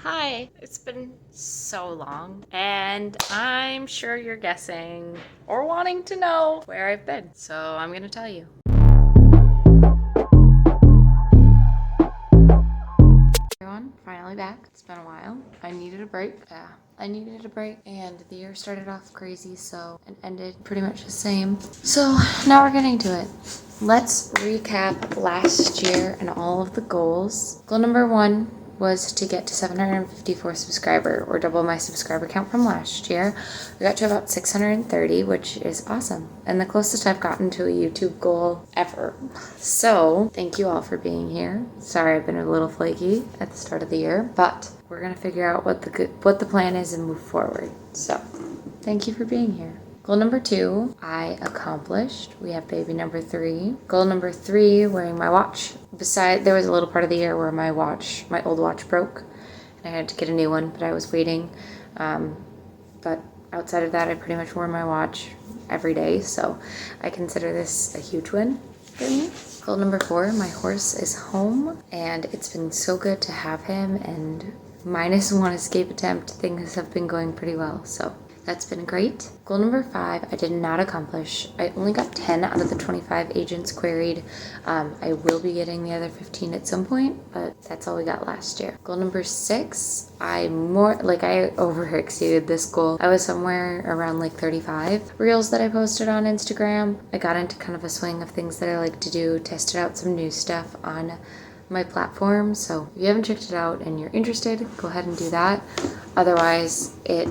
Hi, it's been so long, and I'm sure you're guessing or wanting to know where I've been, so I'm gonna tell you. Everyone, finally back. It's been a while. I needed a break. I needed a break, and the year started off crazy, so it ended pretty much the same. So now we're getting to it. Let's recap last year and all of the goals. Goal number 1 was to get to 754 subscriber, or double my subscriber count from last year. We got to about 630, which is awesome, and the closest I've gotten to a YouTube goal ever. So thank you all for being here. Sorry I've been a little flaky at the start of the year, but we're gonna figure out what the plan is and move forward. So thank you for being here. Goal number 2, I accomplished. We have baby number 3. Goal number 3, wearing my watch. There was a little part of the year where my old watch broke, and I had to get a new one, but I was waiting. But outside of that, I pretty much wore my watch every day, so I consider this a huge win for me. Goal number 4, my horse is home, and it's been so good to have him, and minus 1 escape attempt, things have been going pretty well, so that's been great. Goal number 5, I did not accomplish. I only got 10 out of the 25 agents queried. I will be getting the other 15 at some point, but that's all we got last year. Goal number 6, I over-exceeded this goal. I was somewhere around like 35 reels that I posted on Instagram. I got into kind of a swing of things that I like to do, tested out some new stuff on my platform. So if you haven't checked it out and you're interested, go ahead and do that. Otherwise, it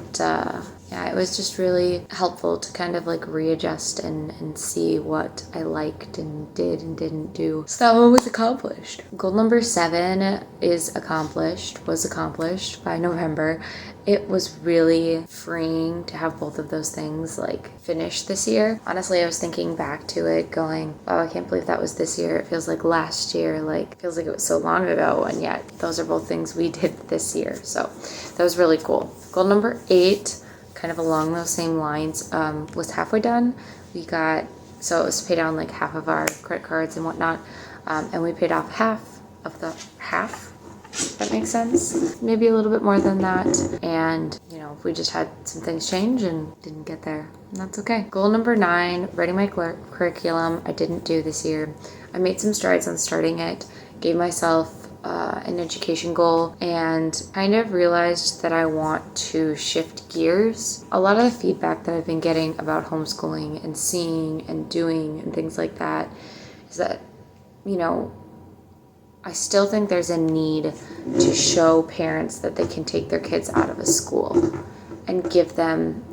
was just really helpful to kind of like readjust and see what I liked and did and didn't do. So that one was accomplished. Goal number 7 was accomplished by November. It was really freeing to have both of those things like finished this year. Honestly, I was thinking back to it going, wow, I can't believe that was this year. It feels like last year, like feels like it was so long ago, and yet those are both things we did this year. So that was really cool. Goal number 8, kind of along those same lines, was halfway done. So it was to pay down like half of our credit cards and whatnot, and we paid off half of the half. If that makes sense. Maybe a little bit more than that. And, we just had some things change and didn't get there. And that's okay. Goal number 9, writing my curriculum. I didn't do this year. I made some strides on starting it. Gave myself an education goal and kind of realized that I want to shift gears. A lot of the feedback that I've been getting about homeschooling and seeing and doing and things like that is that, I still think there's a need to show parents that they can take their kids out of a school and give them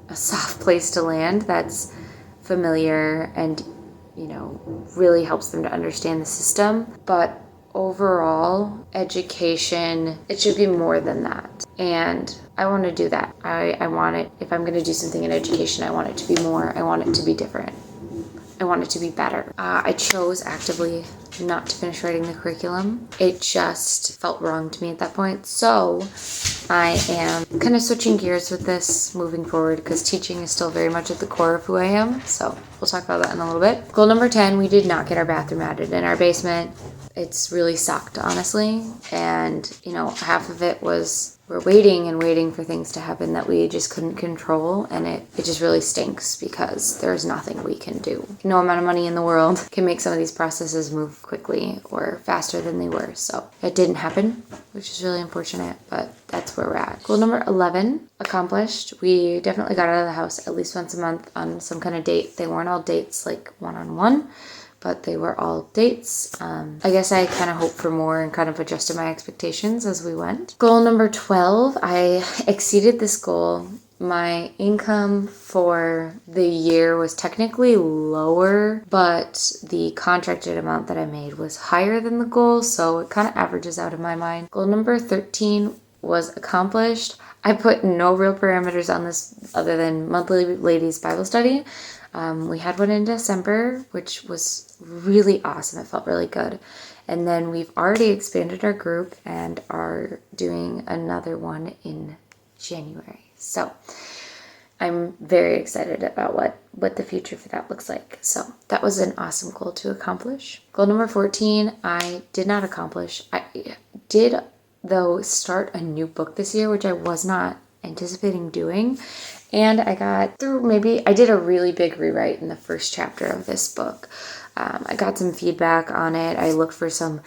a soft place to land that's familiar and, really helps them to understand the system. But overall, education, it should be more than that. And I want to do that. I want it, if I'm going to do something in education, I want it to be more. I want it to be different. I want it to be better. I chose actively not to finish writing the curriculum. It just felt wrong to me at that point. So I am kind of switching gears with this moving forward because teaching is still very much at the core of who I am. So we'll talk about that in a little bit. Goal number 10, we did not get our bathroom added in our basement. It's really sucked, honestly. And, half of it was we're waiting for things to happen that we just couldn't control. And it just really stinks because there's nothing we can do. No amount of money in the world can make some of these processes move quickly or faster than they were. So it didn't happen, which is really unfortunate, but that's where we're at. Goal number 11, accomplished. We definitely got out of the house at least once a month on some kind of date. They weren't all dates like one-on-one, but they were all dates. I guess I kind of hoped for more and kind of adjusted my expectations as we went. Goal number 12, I exceeded this goal. My income for the year was technically lower, but the contracted amount that I made was higher than the goal, so it kind of averages out in my mind. Goal number 13 was accomplished. I put no real parameters on this other than monthly ladies Bible study. We had one in December, which was really awesome. It felt really good. And then we've already expanded our group and are doing another one in January. So I'm very excited about what the future for that looks like. So that was an awesome goal to accomplish. Goal number 14, I did not accomplish. I did though, start a new book this year, which I was not anticipating doing. And I got through, I did a really big rewrite in the first chapter of this book. I got some feedback on it. I looked for some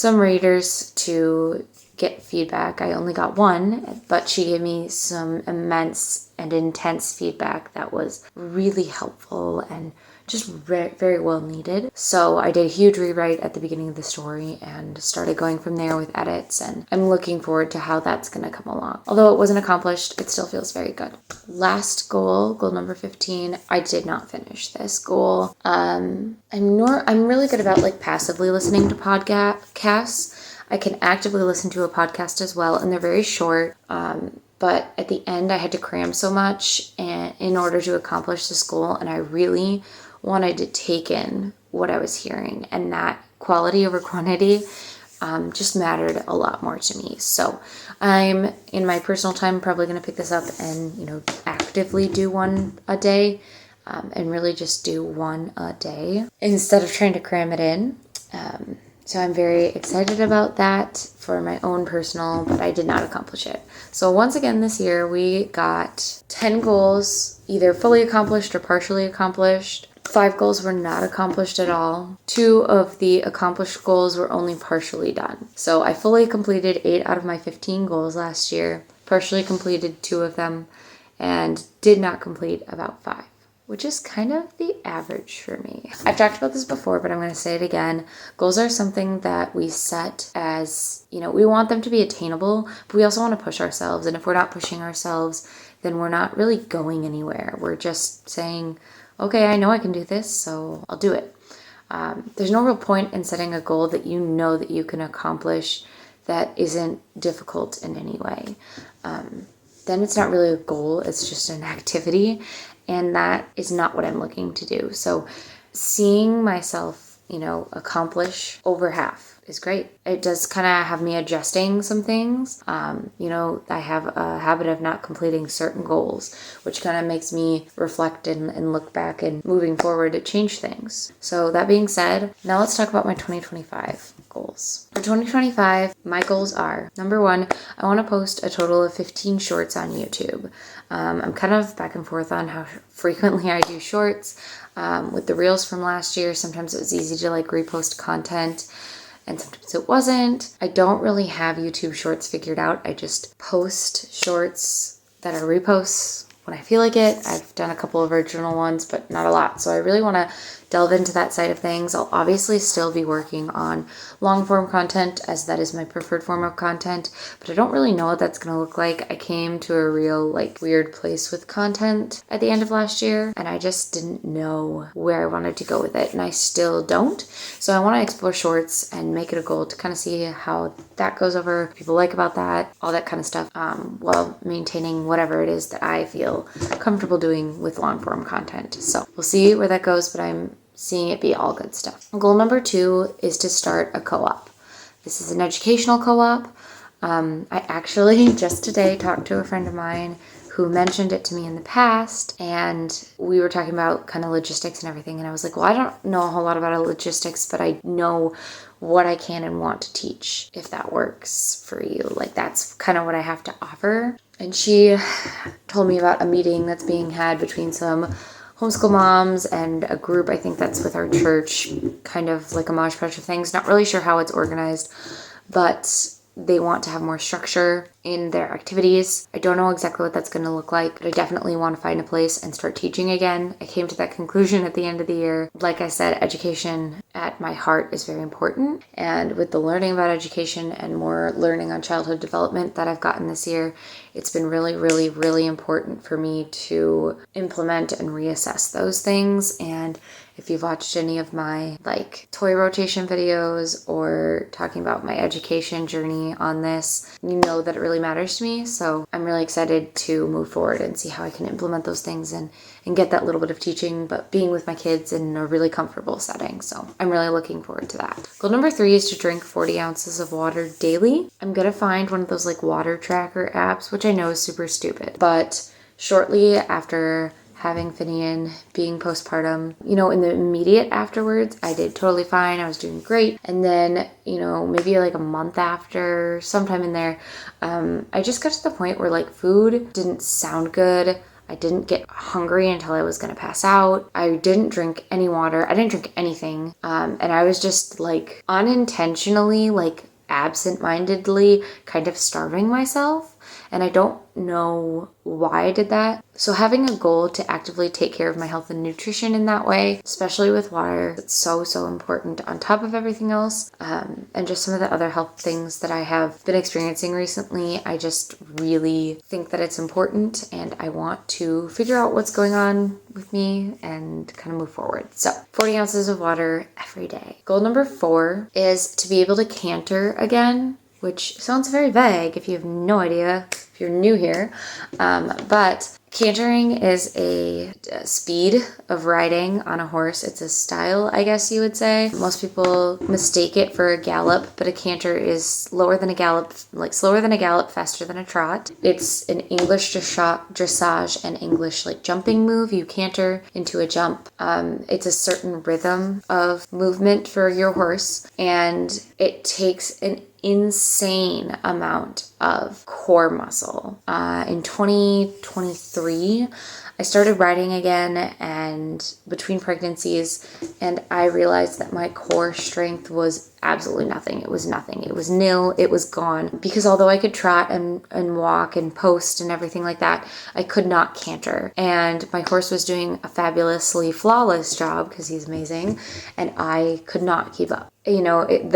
readers to get feedback. I only got one, but she gave me some immense and intense feedback that was really helpful and just very well needed. So I did a huge rewrite at the beginning of the story and started going from there with edits, and I'm looking forward to how that's going to come along. Although it wasn't accomplished, it still feels very good. Last goal number 15, I did not finish this goal. I'm really good about like passively listening to podcasts. I can actively listen to a podcast as well, and they're very short. But at the end, I had to cram so much in order to accomplish this goal, and I really wanted to take in what I was hearing, and that quality over quantity just mattered a lot more to me. So I'm, in my personal time, probably going to pick this up and, actively do one a day, and really just do one a day instead of trying to cram it in. So I'm very excited about that for my own personal, but I did not accomplish it. So once again this year, we got 10 goals, either fully accomplished or partially accomplished. 5 goals were not accomplished at all. 2 of the accomplished goals were only partially done. So I fully completed 8 out of my 15 goals last year, partially completed 2 of them, and did not complete about 5. Which is kind of the average for me. I've talked about this before, but I'm going to say it again. Goals are something that we set as, we want them to be attainable, but we also want to push ourselves. And if we're not pushing ourselves, then we're not really going anywhere. We're just saying, okay, I know I can do this, so I'll do it. There's no real point in setting a goal that you know that you can accomplish that isn't difficult in any way. Then it's not really a goal, it's just an activity. And that is not what I'm looking to do. So seeing myself, accomplish over half is great. It does kind of have me adjusting some things. I have a habit of not completing certain goals, which kind of makes me reflect and look back and moving forward to change things. So that being said, now let's talk about my 2025 goals. For 2025, my goals are, number 1, I want to post a total of 15 shorts on YouTube. I'm kind of back and forth on how frequently I do shorts. With the reels from last year, sometimes it was easy to repost content, and sometimes it wasn't. I don't really have YouTube shorts figured out. I just post shorts that are reposts when I feel like it. I've done a couple of original ones, but not a lot. So I really want to delve into that side of things. I'll obviously still be working on long form content, as that is my preferred form of content, but I don't really know what that's going to look like. I came to a real weird place with content at the end of last year, and I just didn't know where I wanted to go with it, and I still don't. So I want to explore shorts and make it a goal to kind of see how that goes over, what people like about that, all that kind of stuff, while maintaining whatever it is that I feel comfortable doing with long form content. So we'll see where that goes, but I'm seeing it be all good stuff. Goal number 2 is to start a co-op. This is an educational co-op. I actually just today talked to a friend of mine who mentioned it to me in the past, and we were talking about kind of logistics and everything, and I was like, well, I don't know a whole lot about logistics, but I know what I can and want to teach, if that works for you. That's kind of what I have to offer. And she told me about a meeting that's being had between some homeschool moms and a group, I think that's with our church, kind of like a mosh patch of things. Not really sure how it's organized, but they want to have more structure in their activities. I don't know exactly what that's going to look like, but I definitely want to find a place and start teaching again. I came to that conclusion at the end of the year. Like I said, education at my heart is very important. And with the learning about education and more learning on childhood development that I've gotten this year, it's been really, really, really important for me to implement and reassess those things. And if you've watched any of my toy rotation videos or talking about my education journey on this, you know that it really matters to me. So I'm really excited to move forward and see how I can implement those things and get that little bit of teaching, but being with my kids in a really comfortable setting. So I'm really looking forward to that. Goal number 3 is to drink 40 ounces of water daily. I'm going to find one of those water tracker apps, which I know is super stupid, but shortly after having Finian, being postpartum. You know, in the immediate afterwards, I did totally fine. I was doing great. And then, you know, maybe like a month after, sometime in there, I just got to the point where like food didn't sound good. I didn't get hungry until I was gonna pass out. I didn't drink any water. I didn't drink anything. And I was just like unintentionally, like absent-mindedly kind of starving myself. And I don't know why I did that. So having a goal to actively take care of my health and nutrition in that way, especially with water, it's so, so important on top of everything else. And just some of the other health things that I have been experiencing recently, I just really think that it's important and I want to figure out what's going on with me and kind of move forward. So 40 ounces of water every day. Goal number 4 is to be able to canter again, which sounds very vague if you have no idea, if you're new here. But cantering is a speed of riding on a horse. It's a style, I guess you would say. Most people mistake it for a gallop, but a canter is slower than a gallop, faster than a trot. It's an English dressage and English like jumping move. You canter into a jump. It's a certain rhythm of movement for your horse, and it takes an insane amount of core muscle. In 2023, I started riding again, and between pregnancies, and I realized that my core strength was absolutely nothing. It was nothing. It was nil. It was gone. Because although I could trot and walk and post and everything like that, I could not canter. And my horse was doing a fabulously flawless job because he's amazing, and I could not keep up. You know, it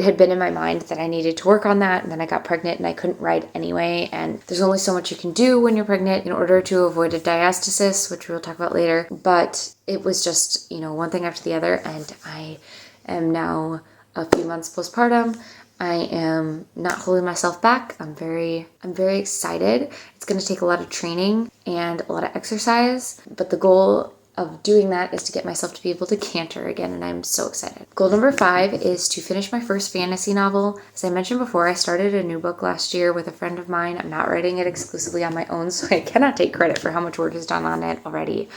had been in my mind that I needed to work on that, and then I got pregnant and I couldn't ride anyway. And there's only so much you can do when you're pregnant in order to avoid a diastisis, which we'll talk about later. But it was just, you know, one thing after the other, and I am now a few months postpartum. I am not holding myself back. I'm very excited. It's going to take a lot of training and a lot of exercise, but the goal of doing that is to get myself to be able to canter again, and I'm so excited. Goal number 5 is to finish my first fantasy novel. As I mentioned before, I started a new book last year with a friend of mine. I'm not writing it exclusively on my own, so I cannot take credit for how much work is done on it already.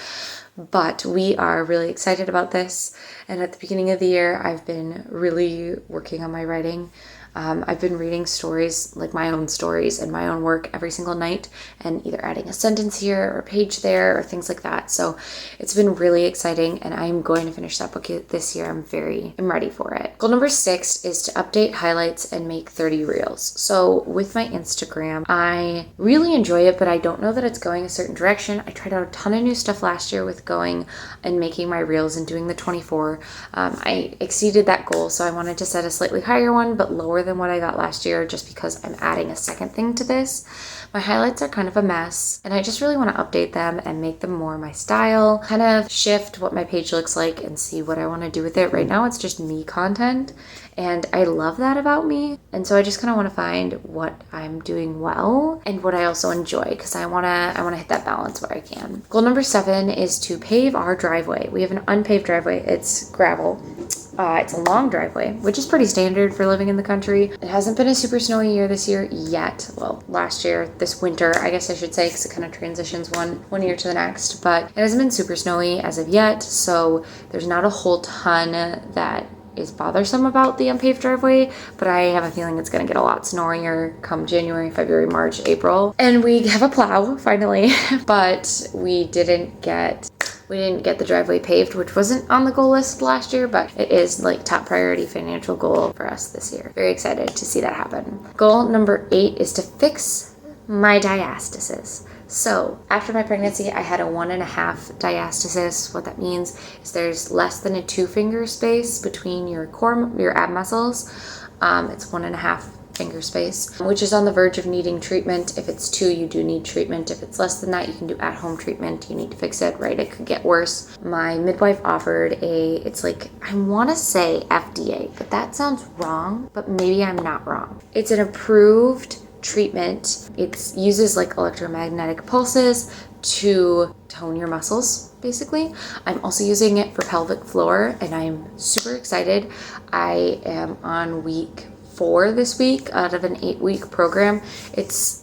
But we are really excited about this, and at the beginning of the year, I've been really working on my writing. I've been reading stories, like my own stories and my own work every single night, and either adding a sentence here or a page there or things like that. So it's been really exciting, and I'm going to finish that book this year. I'm ready for it. Goal number 6 is to update highlights and make 30 reels. So with my Instagram, I really enjoy it, but I don't know that it's going a certain direction. I tried out a ton of new stuff last year with going and making my reels and doing the 24. I exceeded that goal, so I wanted to set a slightly higher one, but lower than what I got last year, just because I'm adding a second thing to this. My highlights are kind of a mess, and I just really want to update them and make them more my style, kind of shift what my page looks like and see what I want to do with it. Right now it's just me content, and I love that about me, and so I just kind of want to find what I'm doing well and what I also enjoy, because I want to hit that balance where I can. Goal number 7 is to pave our driveway. We have an unpaved driveway. It's gravel. It's a long driveway, which is pretty standard for living in the country. It hasn't been a super snowy year this year yet. Well, last year, this winter, I guess I should say, because it kind of transitions one year to the next. But it hasn't been super snowy as of yet, so there's not a whole ton that is bothersome about the unpaved driveway, but I have a feeling it's going to get a lot snowier come January, February, March, April. And we have a plow, finally, but we didn't get the driveway paved, which wasn't on the goal list last year, but it is like top priority financial goal for us this year. Very excited to see that happen. Goal number 8 is to fix my diastisis. So after my pregnancy, I had a 1.5 diastisis. What that means is there's less than a 2-finger space between your ab muscles. It's 1.5 finger space, which is on the verge of needing treatment. If it's 2, you do need treatment. If it's less than that, you can do at-home treatment. You need to fix it, right? It could get worse. My midwife offered it's like, I want to say FDA, but that sounds wrong, but maybe I'm not wrong. It's an approved treatment. It uses like electromagnetic pulses to tone your muscles, basically. I'm also using it for pelvic floor, and I'm super excited. I am on week 4 this week out of an 8-week program.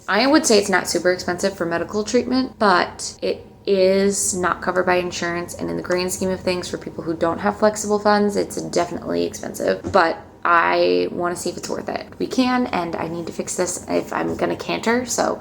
I would say it's not super expensive for medical treatment, but it is not covered by insurance, and in the grand scheme of things, for people who don't have flexible funds, it's definitely expensive, but I want to see if it's worth it. We can, and I need to fix this if I'm gonna canter. So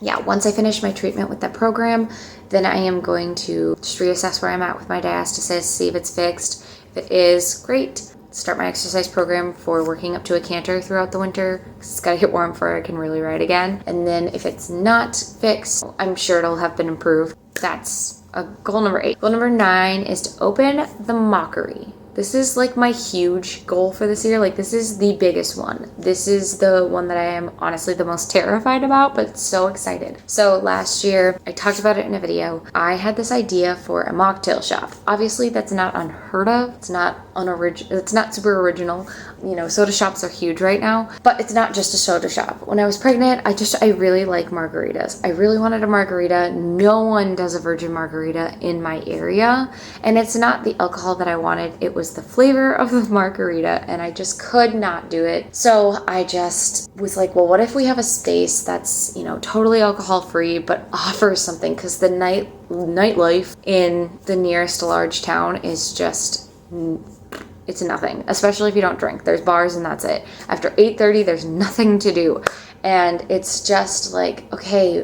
yeah, once I finish my treatment with that program, then I am going to just reassess where I'm at with my diastasis, see if it's fixed. If it is, great. Start my exercise program for working up to a canter throughout the winter, because it's got to get warm before I can really ride again. And then if it's not fixed, I'm sure it'll have been improved. That's goal number 8. Goal number 9 is to open the Mockery. This is like my huge goal for this year. Like, this is the biggest one. This is the one that I am honestly the most terrified about, but so excited. So last year, I talked about it in a video. I had this idea for a mocktail shop. Obviously, that's not unheard of. It's not it's not super original. You know, soda shops are huge right now, but it's not just a soda shop. When I was pregnant, I really like margaritas. I really wanted a margarita. No one does a virgin margarita in my area, and it's not the alcohol that I wanted. It was the flavor of the margarita, and I just could not do it. So I just was like, well, what if we have a space that's, you know, totally alcohol free, but offers something? Because the nightlife in the nearest large town is just, it's nothing, especially if you don't drink. There's bars and that's it. After 8:30, there's nothing to do. And it's just like, okay,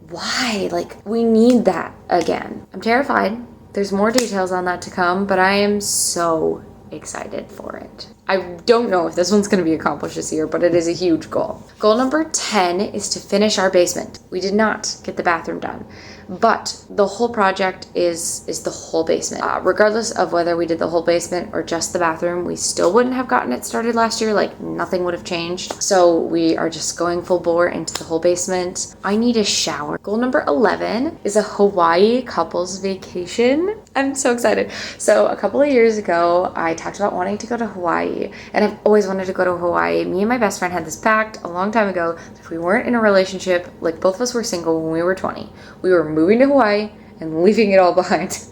why? Like, we need that again. I'm terrified. There's more details on that to come, but I am so excited for it. I don't know if this one's going to be accomplished this year, but it is a huge goal. Goal number 10 is to finish our basement. We did not get the bathroom done, but the whole project is the whole basement. Regardless of whether we did the whole basement or just the bathroom, we still wouldn't have gotten it started last year. Like, nothing would have changed. So we are just going full bore into the whole basement. I need a shower. Goal number 11 is a Hawaii couples vacation. I'm so excited. So a couple of years ago, I talked about wanting to go to Hawaii, and I've always wanted to go to Hawaii. Me and my best friend had this pact a long time ago. If we weren't in a relationship, like both of us were single when we were 20, we were moving to Hawaii and leaving it all behind.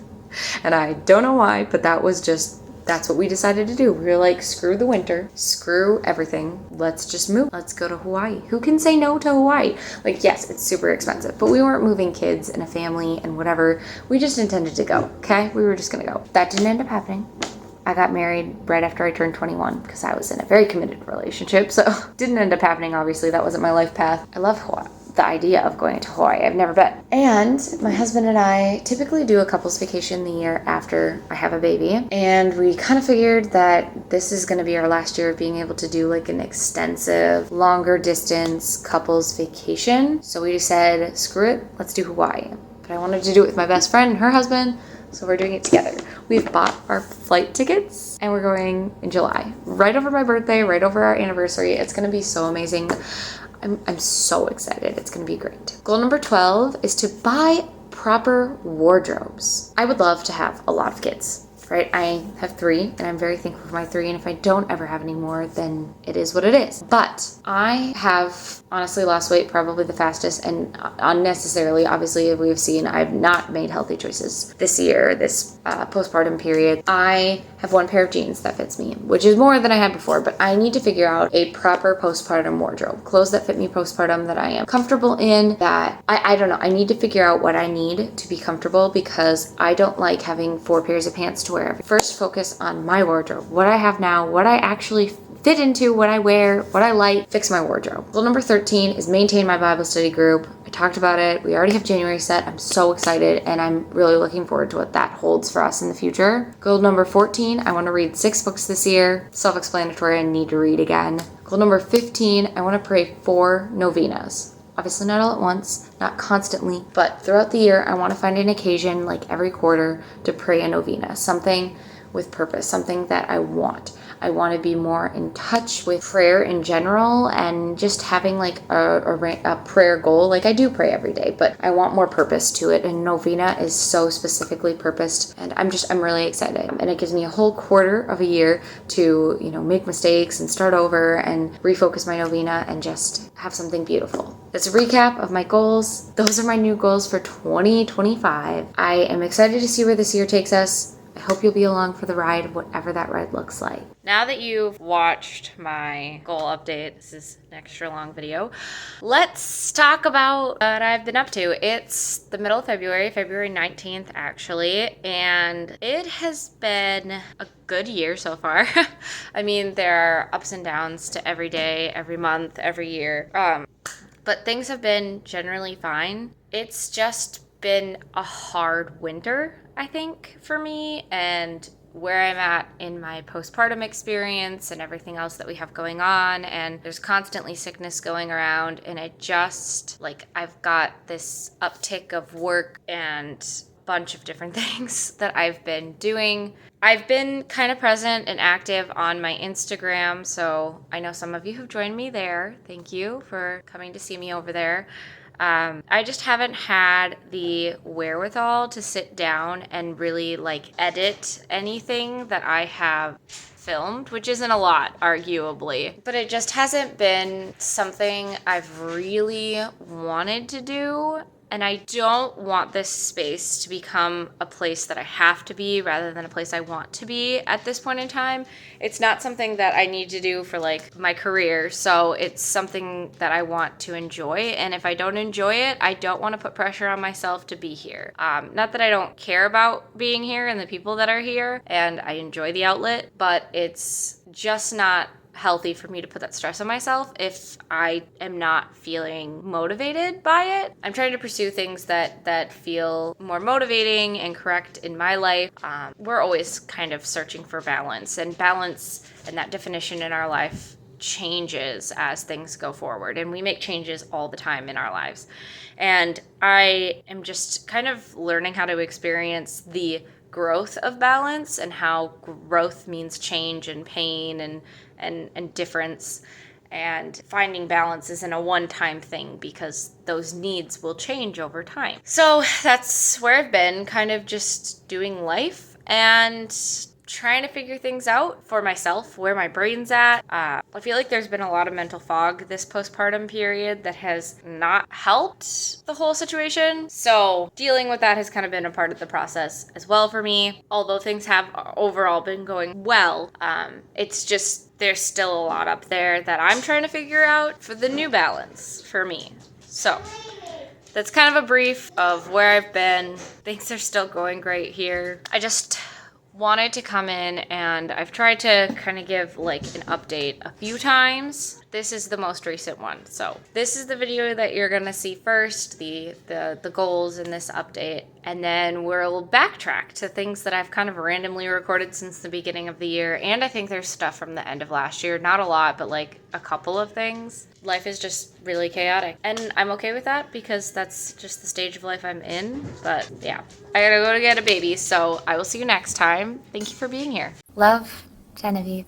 And I don't know why, but that's what we decided to do. We were like, screw the winter, screw everything. Let's just move. Let's go to Hawaii. Who can say no to Hawaii? Like, yes, it's super expensive, but we weren't moving kids and a family and whatever. We just intended to go, okay? We were just gonna go. That didn't end up happening. I got married right after I turned 21 because I was in a very committed relationship. So didn't end up happening, obviously. That wasn't my life path. I love Hawaii. The idea of going to Hawaii. I've never been. And my husband and I typically do a couples vacation the year after I have a baby. And we kind of figured that this is going to be our last year of being able to do like an extensive, longer distance couples vacation. So we just said, screw it, let's do Hawaii. But I wanted to do it with my best friend and her husband, so we're doing it together. We've bought our flight tickets and we're going in July, right over my birthday, right over our anniversary. It's going to be so amazing. I'm so excited. It's going to be great. Goal number 12 is to buy proper wardrobes. I would love to have a lot of kids, right? I have 3 and I'm very thankful for my 3. And if I don't ever have any more, then it is what it is. But I have honestly lost weight probably the fastest, and unnecessarily, obviously, as we've seen, I've not made healthy choices this year, this postpartum period. I have 1 pair of jeans that fits me, which is more than I had before, but I need to figure out a proper postpartum wardrobe. Clothes that fit me postpartum, that I am comfortable in, that I don't know. I need to figure out what I need to be comfortable, because I don't like having 4 pairs of pants to wear. First, focus on my wardrobe, what I have now, what I actually fit into, what I wear, what I like, fix my wardrobe. Goal number 13 is maintain my Bible study group. I talked about it. We already have January set. I'm so excited, and I'm really looking forward to what that holds for us in the future. Goal number 14, I want to read 6 books this year. Self-explanatory, I need to read again. Goal number 15, I want to pray 4 novenas. Obviously not all at once, not constantly, but throughout the year, I want to find an occasion, like every quarter, to pray a novena. Something with purpose, something that I want. I want to be more in touch with prayer in general, and just having like a prayer goal. Like, I do pray every day, but I want more purpose to it. And novena is so specifically purposed, and I'm really excited. And it gives me a whole quarter of a year to, you know, make mistakes and start over and refocus my novena and just have something beautiful. That's a recap of my goals. Those are my new goals for 2025. I am excited to see where this year takes us. I hope you'll be along for the ride, whatever that ride looks like. Now that you've watched my goal update, this is an extra long video, let's talk about what I've been up to. It's the middle of February, February 19th actually, and it has been a good year so far. I mean, there are ups and downs to every day, every month, every year, but things have been generally fine. It's just been a hard winter, I think, for me, and where I'm at in my postpartum experience and everything else that we have going on, and there's constantly sickness going around, and it just, like, I've got this uptick of work and bunch of different things that I've been doing. I've been kind of present and active on my Instagram, so I know some of you have joined me there. Thank you for coming to see me over there. I just haven't had the wherewithal to sit down and really like edit anything that I have filmed, which isn't a lot, arguably, but it just hasn't been something I've really wanted to do. And I don't want this space to become a place that I have to be rather than a place I want to be at this point in time. It's not something that I need to do for like my career, so it's something that I want to enjoy. And if I don't enjoy it, I don't want to put pressure on myself to be here. Not that I don't care about being here and the people that are here, and I enjoy the outlet, but it's just not healthy for me to put that stress on myself if I am not feeling motivated by it. I'm trying to pursue things that feel more motivating and correct in my life. We're always kind of searching for balance, and that definition in our life changes as things go forward, and we make changes all the time in our lives. And I am just kind of learning how to experience the growth of balance, and how growth means change and pain and difference, and finding balance isn't a one-time thing because those needs will change over time. So that's where I've been, kind of just doing life and trying to figure things out for myself, where my brain's at. I feel like there's been a lot of mental fog this postpartum period that has not helped the whole situation. So dealing with that has kind of been a part of the process as well for me. Although things have overall been going well, it's just there's still a lot up there that I'm trying to figure out for the new balance for me. So that's kind of a brief of where I've been. Things are still going great here. I just wanted to come in, and I've tried to kind of give like an update a few times. This is the most recent one. So this is the video that you're gonna see first, the goals in this update, and then we'll backtrack to things that I've kind of randomly recorded since the beginning of the year. And I think there's stuff from the end of last year, not a lot, but like a couple of things. Life is just really chaotic, and I'm okay with that because that's just the stage of life I'm in. But yeah, I gotta go to get a baby, so I will see you next time. Thank you for being here. Love, Genevieve.